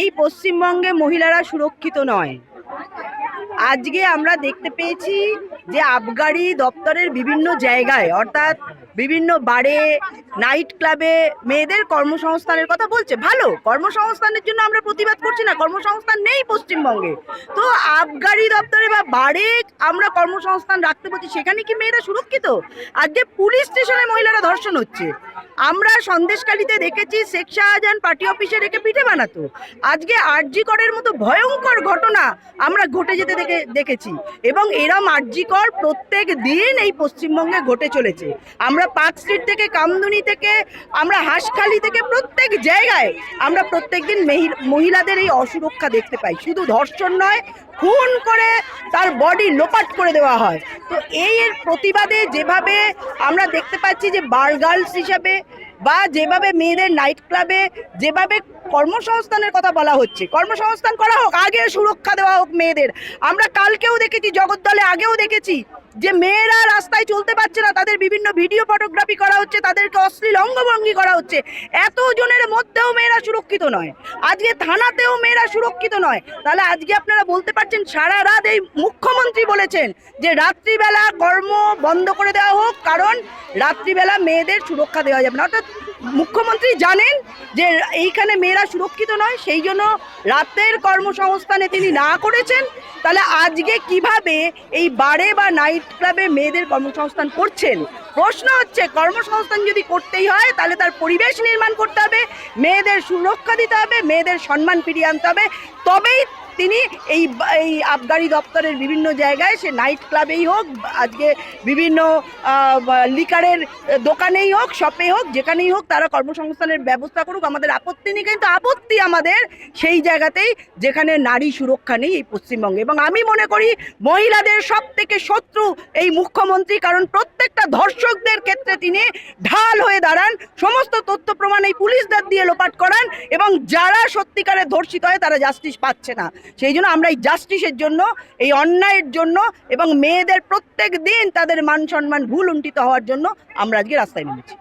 এই পশ্চিমবঙ্গে মহিলারা সুরক্ষিত নয়। আজকে আমরা দেখতে পেয়েছি যে আবগারি দপ্তরের বিভিন্ন জায়গায় অর্থাৎ বিভিন্ন বারে, নাইট ক্লাবে মেয়েদের কর্মসংস্থানের কথা বলছে। ভালো, কর্মসংস্থানের জন্য আমরা প্রতিবাদ করছি না, কর্মসংস্থান নেই পশ্চিমবঙ্গে। তো আবগারি দপ্তরে বা বারে আমরা কর্মসংস্থান রাখতে বলছি, সেখানে কি মেয়েরা সুরক্ষিত? আজকে পুলিশ স্টেশনে মহিলারা ধর্ষণ হচ্ছে। আমরা সন্দেশখালীতে দেখেছি শেখ শাহজাহান পার্টি অফিসে রেখে পিঠে বানাতো। আজকে আরজি করের মতো ভয়ঙ্কর ঘটনা আমরা ঘটে যেতে দেখেছি, এবং এরম আরজি কর প্রত্যেক দিন এই পশ্চিমবঙ্গে ঘটে চলেছে। আমরা পার্ক স্ট্রিট থেকে, কামদুনি থেকে, আমরা হাঁসখালি থেকে, প্রত্যেক জায়গায় আমরা প্রত্যেক দিন মহিলাদের এই অসুরক্ষা দেখতে পাই। শুধু ধর্ষণ নয়, খুন করে তার বডি লোপাট করে দেওয়া হয়। তো এর প্রতিবাদে যেভাবে আমরা দেখতে পাচ্ছি যে বার গার্লস হিসাবে বা যেভাবে মেয়েদের নাইট ক্লাবে যেভাবে কর্মসংস্থানের কথা বলা হচ্ছে, কর্মসংস্থান করা হোক, আগে সুরক্ষা দেওয়া হোক মেয়েদের। আমরা কালকেও দেখেছি, জগদ্দলে আগেও দেখেছি যে মেয়েরা রাস্তায় চলতে পারছে না, তাদের বিভিন্ন ভিডিও ফটোগ্রাফি করা হচ্ছে, তাদেরকে অশ্লীল অঙ্গভঙ্গি করা হচ্ছে। এতজনের মধ্যেও মেয়েরা সুরক্ষিত নয়। আজকে থানাতেও মেয়েরা সুরক্ষিত নয়। তাহলে আজকে আপনারা বলতে পারছেন সারা রাত এই মুখ্যমন্ত্রী বলেছেন যে রাত্রিবেলা কর্ম বন্ধ করে দেওয়া হোক, কারণ রাত্রিবেলা মেয়েদের সুরক্ষা দেওয়া যাবে না। অর্থাৎ মুখ্যমন্ত্রী জানেন যে এইখানে মেয়েরা সুরক্ষিত নয়, সেই জন্য রাতের কর্মসংস্থানে তিনি না করেছেন। তাহলে আজকে কিভাবে এই বারে বা নাইট ক্লাবে মেয়েদের কর্মসংস্থান করছেন? প্রশ্ন হচ্ছে, কর্মসংস্থান যদি করতেই হয় তাহলে তার পরিবেশ নির্মাণ করতে হবে, মেয়েদের সুরক্ষা দিতে হবে, মেয়েদের সম্মান ফিরিয়ে আনতে হবে। তবেই তিনি এই আবগারি দপ্তরের বিভিন্ন জায়গায়, সে নাইট ক্লাবেই হোক, আজকে বিভিন্ন লিকারের দোকানেই হোক, শপে হোক, যেখানেই হোক, তারা কর্মসংস্থানের ব্যবস্থা করুক। আমাদের আপত্তি নেই, কিন্তু আপত্তি আমাদের সেই জায়গাতেই যেখানে নারী সুরক্ষা নেই এই পশ্চিমবঙ্গে। এবং আমি মনে করি মহিলাদের সব থেকে শত্রু এই মুখ্যমন্ত্রী, কারণ প্রত্যেকটা ধর্ষকদের ক্ষেত্রে তিনি ঢাল হয়ে দাঁড়ান, সমস্ত তথ্য প্রমাণ এই পুলিশদের দিয়ে লোপাট করান, এবং যারা সত্যিকারের ধর্ষিত হয় তারা জাস্টিস পাচ্ছে না। সেই জন্য আমরা এই জাস্টিসের জন্য, এই অন্যায়ের জন্য, এবং মেয়েদের প্রত্যেক দিন তাদের মান সম্মান ভুল লুণ্ঠিত হওয়ার জন্য আমরা আজকে রাস্তায় নেমেছি।